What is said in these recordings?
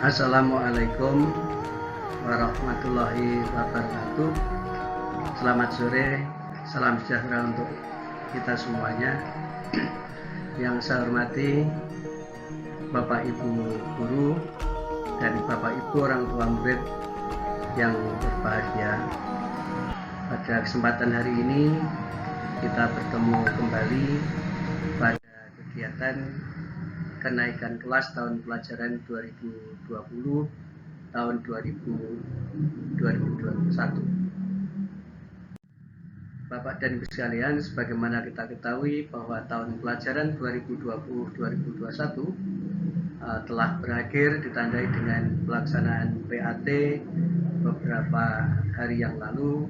Assalamualaikum warahmatullahi wabarakatuh. Selamat sore, salam sejahtera untuk kita semuanya. Yang saya hormati Bapak Ibu guru dan Bapak Ibu orang tua murid yang berbahagia. Pada kesempatan hari ini kita bertemu kembali pada kegiatan kenaikan kelas tahun pelajaran 2020 tahun 2021. Bapak dan Ibu sekalian, sebagaimana kita ketahui bahwa tahun pelajaran 2020-2021 telah berakhir ditandai dengan pelaksanaan PAT beberapa hari yang lalu,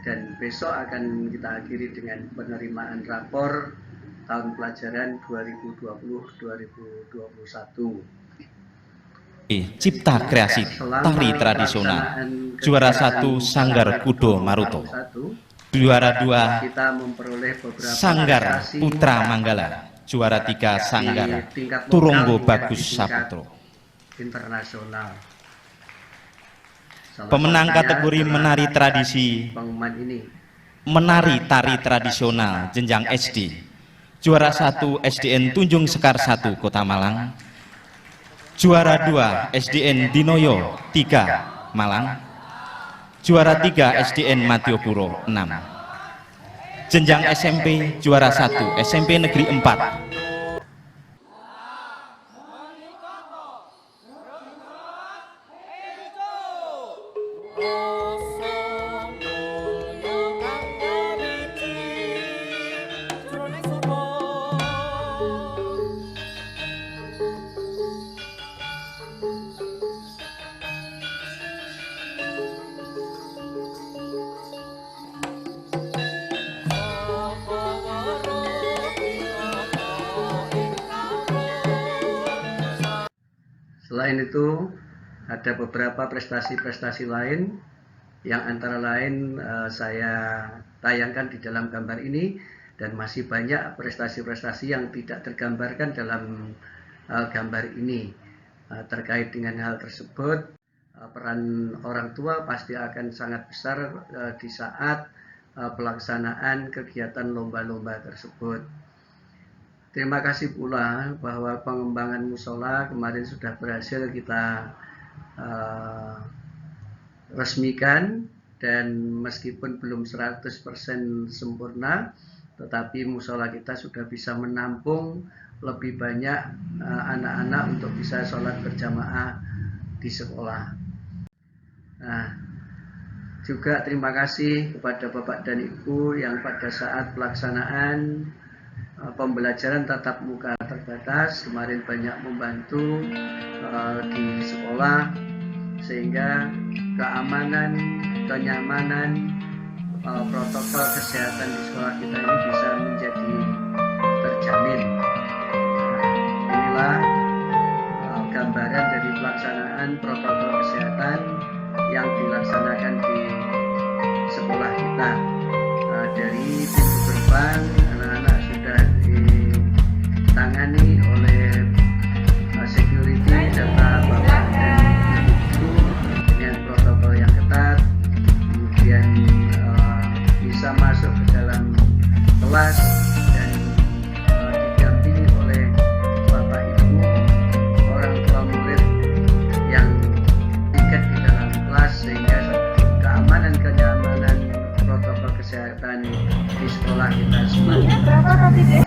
dan besok akan kita akhiri dengan penerimaan rapor tahun pelajaran 2020-2021. Cipta Kreasi Tari Tradisional, juara 1 Sanggar Kudo Maruto, juara 2 Sanggar Putra Manggala, juara 3 Sanggar Turunggo Bagus Saputro. Internasional. Pemenang kategori menari tradisi menari tari tradisional jenjang SD, juara 1 SDN Tunjung Sekar 1 Kota Malang, juara 2 SDN Dinoyo 3 Malang, juara 3 SDN Matiopuro 6. Jenjang SMP, juara 1 SMP Negeri 4. Selain itu, ada beberapa prestasi-prestasi lain yang antara lain saya tayangkan di dalam gambar ini, dan masih banyak prestasi-prestasi yang tidak tergambarkan dalam gambar ini. Terkait dengan hal tersebut, peran orang tua pasti akan sangat besar di saat pelaksanaan kegiatan lomba-lomba tersebut. Terima kasih pula bahwa pengembangan musola kemarin sudah berhasil kita resmikan, dan meskipun belum 100% sempurna, tetapi musola kita sudah bisa menampung lebih banyak anak-anak untuk bisa sholat berjamaah di sekolah. Nah, juga terima kasih kepada Bapak dan Ibu yang pada saat pelaksanaan pembelajaran tatap muka terbatas kemarin banyak membantu di sekolah, sehingga keamanan, kenyamanan, protokol kesehatan di sekolah kita ini bisa menjadi terjamin. Inilah gambaran dari pelaksanaan protokol kesehatan yang dilaksanakan di sekolah kita. Dari pintu gerbang, anak-anak sudah ditangani oleh security serta bapak dan ibu dengan protokol yang ketat, kemudian bisa masuk ke dalam kelas dan didampingi oleh bapak ibu orang tua murid yang ikut di dalam kelas, sehingga keamanan kenyamanan protokol kesehatan di sekolah kita semakin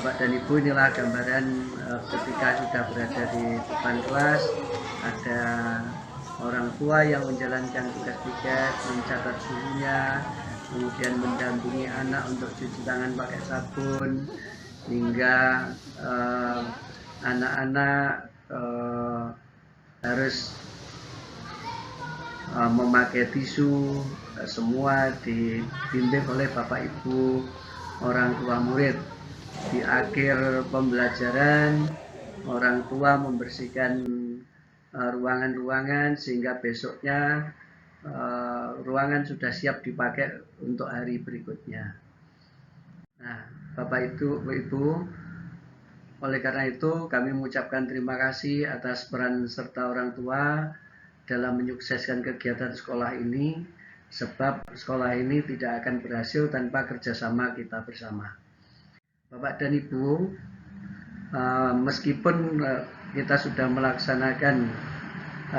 Bapak dan Ibu, inilah gambaran ketika sudah berada di depan kelas, ada orang tua yang menjalankan tugas piket, mencatat suhunya, kemudian mendampingi anak untuk cuci tangan pakai sabun, hingga anak-anak harus memakai tisu, semua dibimbing oleh Bapak Ibu orang tua murid. Di akhir pembelajaran, orang tua membersihkan ruangan-ruangan sehingga besoknya ruangan sudah siap dipakai untuk hari berikutnya. Nah, Bapak Ibu, oleh karena itu kami mengucapkan terima kasih atas peran serta orang tua dalam menyukseskan kegiatan sekolah ini, sebab sekolah ini tidak akan berhasil tanpa kerjasama kita bersama. Bapak dan Ibu, meskipun kita sudah melaksanakan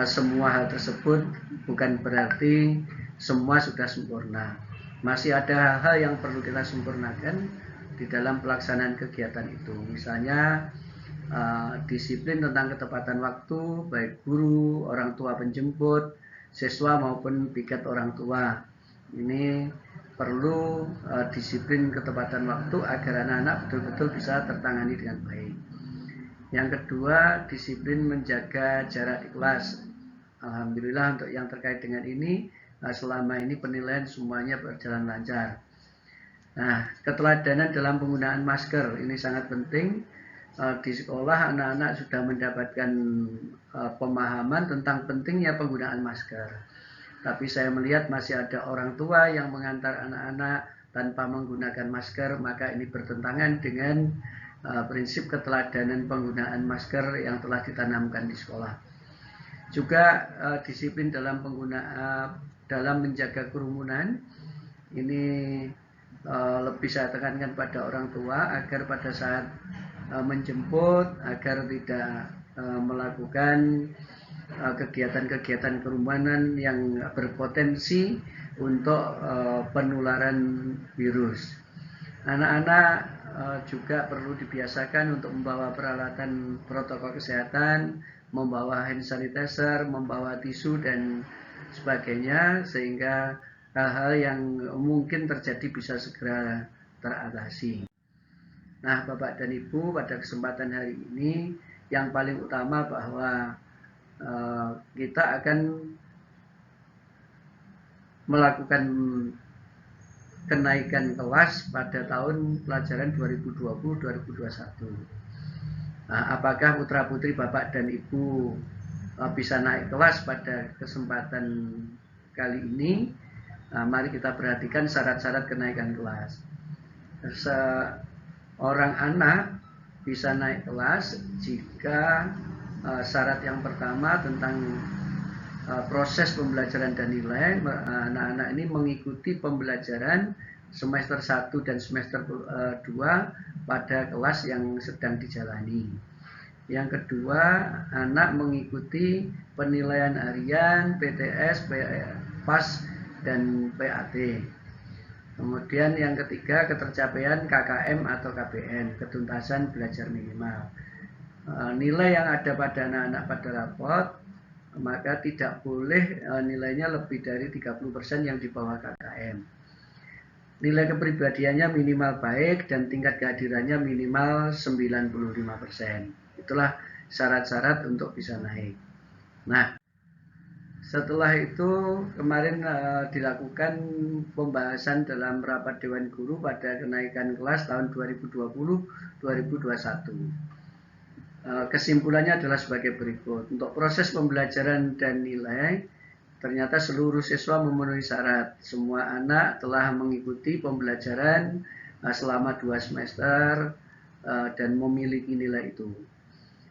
semua hal tersebut, bukan berarti semua sudah sempurna. Masih ada hal-hal yang perlu kita sempurnakan di dalam pelaksanaan kegiatan itu. Misalnya disiplin tentang ketepatan waktu, baik guru, orang tua penjemput, siswa maupun piket orang tua. Ini perlu disiplin ketepatan waktu agar anak-anak betul-betul bisa tertangani dengan baik. Yang kedua, disiplin menjaga jarak di kelas. Alhamdulillah untuk yang terkait dengan ini, selama ini penilaian semuanya berjalan lancar. Nah, keteladanan dalam penggunaan masker ini sangat penting. Di sekolah anak-anak sudah mendapatkan pemahaman tentang pentingnya penggunaan masker. Tapi saya melihat masih ada orang tua yang mengantar anak-anak tanpa menggunakan masker, maka ini bertentangan dengan prinsip keteladanan penggunaan masker yang telah ditanamkan di sekolah. Juga disiplin dalam dalam menjaga kerumunan, ini lebih saya tekankan pada orang tua agar pada saat menjemput, agar tidak melakukan kegiatan-kegiatan kerumunan yang berpotensi untuk penularan virus. Anak-anak juga perlu dibiasakan untuk membawa peralatan protokol kesehatan, membawa hand sanitizer, membawa tisu dan sebagainya, sehingga hal-hal yang mungkin terjadi bisa segera teratasi. Nah, Bapak dan Ibu, pada kesempatan hari ini yang paling utama bahwa kita akan melakukan kenaikan kelas pada tahun pelajaran 2020-2021. Nah, apakah putra-putri Bapak dan Ibu bisa naik kelas pada kesempatan kali ini? Nah, mari kita perhatikan syarat-syarat kenaikan kelas. Seorang anak bisa naik kelas jika syarat yang pertama tentang proses pembelajaran dan nilai, anak-anak ini mengikuti pembelajaran semester 1 dan semester 2 pada kelas yang sedang dijalani. Yang kedua, anak mengikuti penilaian harian, PTS, PAS, dan PAT. Kemudian yang ketiga, ketercapaian KKM atau KBM, ketuntasan belajar minimal. Nilai yang ada pada anak-anak pada rapot, maka tidak boleh nilainya lebih dari 30% yang di bawah KKM. Nilai kepribadiannya minimal baik dan tingkat kehadirannya minimal 95%. Itulah syarat-syarat untuk bisa naik. Nah, setelah itu kemarin dilakukan pembahasan dalam rapat Dewan Guru pada kenaikan kelas tahun 2020-2021. Kesimpulannya adalah sebagai berikut. Untuk proses pembelajaran dan nilai, ternyata seluruh siswa memenuhi syarat. Semua anak telah mengikuti pembelajaran selama 2 semester dan memiliki nilai itu.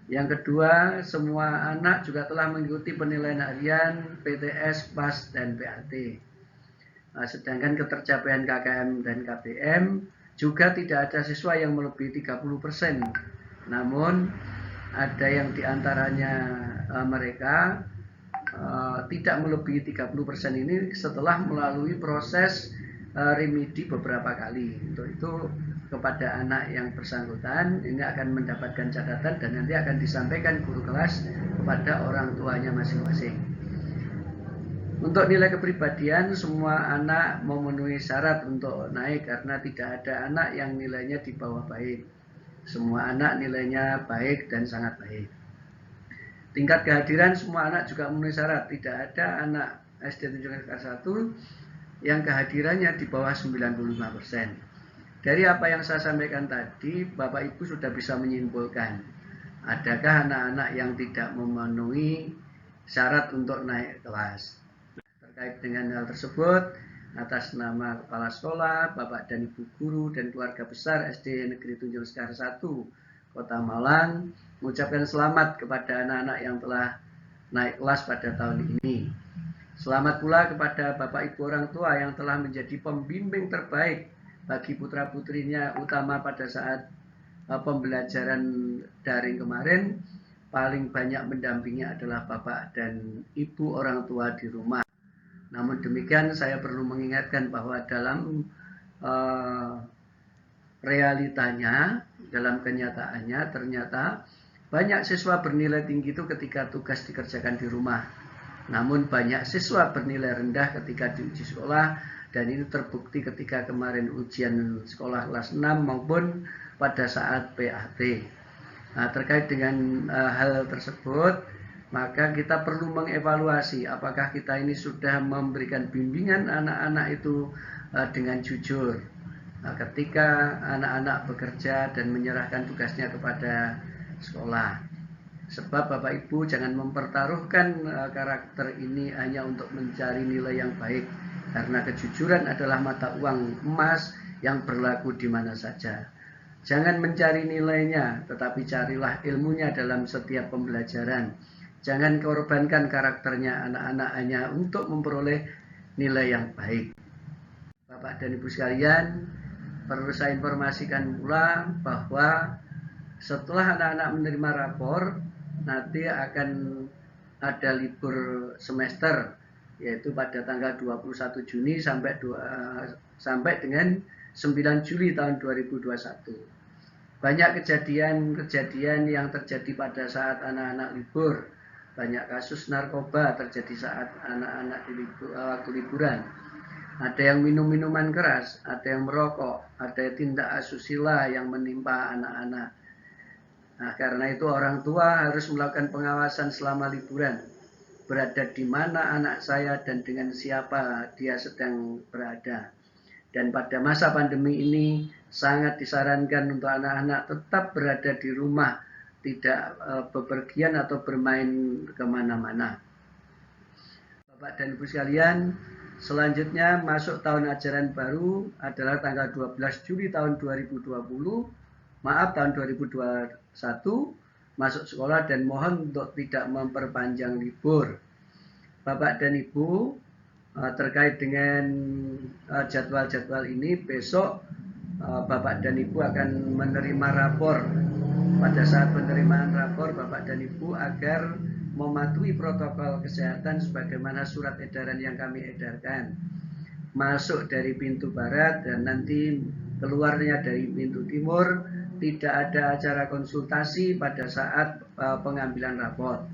Yang kedua, semua anak juga telah mengikuti penilaian harian, PTS, PAS, dan PAT. Sedangkan ketercapaian KKM dan KBM juga tidak ada siswa yang melebihi 30%. Namun ada yang diantaranya mereka tidak melebihi 30% ini setelah melalui proses remedi beberapa kali. Untuk itu kepada anak yang bersangkutan ini akan mendapatkan catatan dan nanti akan disampaikan guru kelas kepada orang tuanya masing-masing. Untuk nilai kepribadian, semua anak memenuhi syarat untuk naik karena tidak ada anak yang nilainya di bawah baik. Semua anak nilainya baik dan sangat baik. Tingkat kehadiran semua anak juga memenuhi syarat. Tidak ada anak SD Tunjungan Sekar 1 yang kehadirannya di bawah 95%. Dari apa yang saya sampaikan tadi, Bapak Ibu sudah bisa menyimpulkan, adakah anak-anak yang tidak memenuhi syarat untuk naik kelas. Terkait dengan hal tersebut, atas nama Kepala Sekolah, Bapak dan Ibu Guru, dan keluarga besar SD Negeri Tunjung Sekar 1, Kota Malang, mengucapkan selamat kepada anak-anak yang telah naik kelas pada tahun ini. Selamat pula kepada Bapak Ibu orang tua yang telah menjadi pembimbing terbaik bagi putra-putrinya, utama pada saat pembelajaran daring kemarin. Paling banyak mendampingi adalah Bapak dan Ibu orang tua di rumah. Namun demikian, saya perlu mengingatkan bahwa dalam realitanya, dalam kenyataannya, ternyata banyak siswa bernilai tinggi itu ketika tugas dikerjakan di rumah. Namun banyak siswa bernilai rendah ketika di uji sekolah, dan ini terbukti ketika kemarin ujian sekolah kelas 6 maupun pada saat PAT. Nah, terkait dengan hal tersebut, maka kita perlu mengevaluasi apakah kita ini sudah memberikan bimbingan anak-anak itu dengan jujur. Nah, ketika anak-anak bekerja dan menyerahkan tugasnya kepada sekolah. Sebab Bapak Ibu jangan mempertaruhkan karakter ini hanya untuk mencari nilai yang baik. Karena kejujuran adalah mata uang emas yang berlaku di mana saja. Jangan mencari nilainya, tetapi carilah ilmunya dalam setiap pembelajaran. Jangan korbankan karakternya anak-anak hanya untuk memperoleh nilai yang baik. Bapak dan Ibu sekalian, perlu saya informasikan pula bahwa setelah anak-anak menerima rapor, nanti akan ada libur semester, yaitu pada tanggal 21 Juni sampai dengan 9 Juli tahun 2021. Banyak kejadian-kejadian yang terjadi pada saat anak-anak libur. Banyak kasus narkoba terjadi saat anak-anak waktu liburan. Ada yang minum minuman keras, ada yang merokok, ada tindak asusila yang menimpa anak-anak. Nah, karena itu orang tua harus melakukan pengawasan selama liburan. Berada di mana anak saya dan dengan siapa dia sedang berada. Dan pada masa pandemi ini sangat disarankan untuk anak-anak tetap berada di rumah, tidak bepergian atau bermain kemana-mana. Bapak dan Ibu sekalian, selanjutnya masuk tahun ajaran baru adalah tanggal 12 Juli tahun 2020, tahun 2021, masuk sekolah dan mohon untuk tidak memperpanjang libur. Bapak dan Ibu, terkait dengan jadwal-jadwal ini, besok Bapak dan Ibu akan menerima rapor. Pada saat penerimaan rapor, Bapak dan Ibu agar mematuhi protokol kesehatan sebagaimana surat edaran yang kami edarkan. Masuk dari pintu barat dan nanti keluarnya dari pintu timur. Tidak ada acara konsultasi pada saat pengambilan rapor.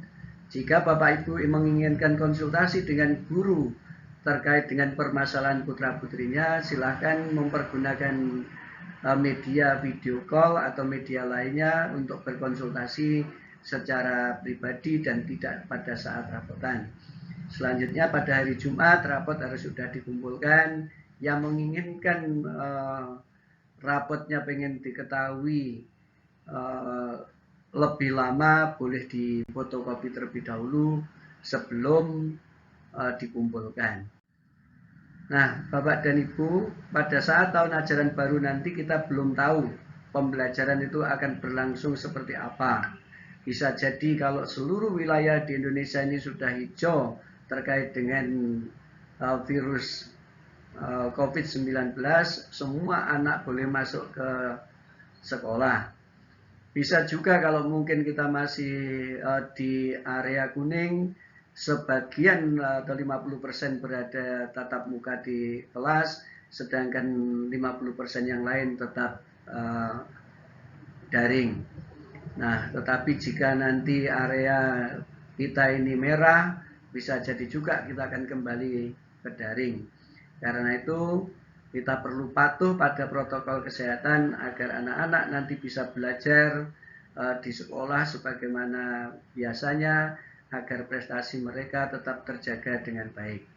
Jika Bapak Ibu menginginkan konsultasi dengan guru terkait dengan permasalahan putra-putrinya, silakan mempergunakan media video call atau media lainnya untuk berkonsultasi secara pribadi dan tidak pada saat rapotan. Selanjutnya pada hari Jumat rapot harus sudah dikumpulkan. Yang menginginkan rapotnya pengen diketahui lebih lama, boleh difotokopi terlebih dahulu sebelum dikumpulkan. Nah, Bapak dan Ibu, pada saat tahun ajaran baru nanti kita belum tahu pembelajaran itu akan berlangsung seperti apa. Bisa jadi kalau seluruh wilayah di Indonesia ini sudah hijau terkait dengan virus COVID-19, semua anak boleh masuk ke sekolah. Bisa juga kalau mungkin kita masih di area kuning, sebagian atau 50% berada tatap muka di kelas, sedangkan 50% yang lain tetap daring. Nah, tetapi jika nanti area kita ini merah, bisa jadi juga kita akan kembali ke daring. Karena itu kita perlu patuh pada protokol kesehatan agar anak-anak nanti bisa belajar di sekolah sebagaimana biasanya, agar prestasi mereka tetap terjaga dengan baik.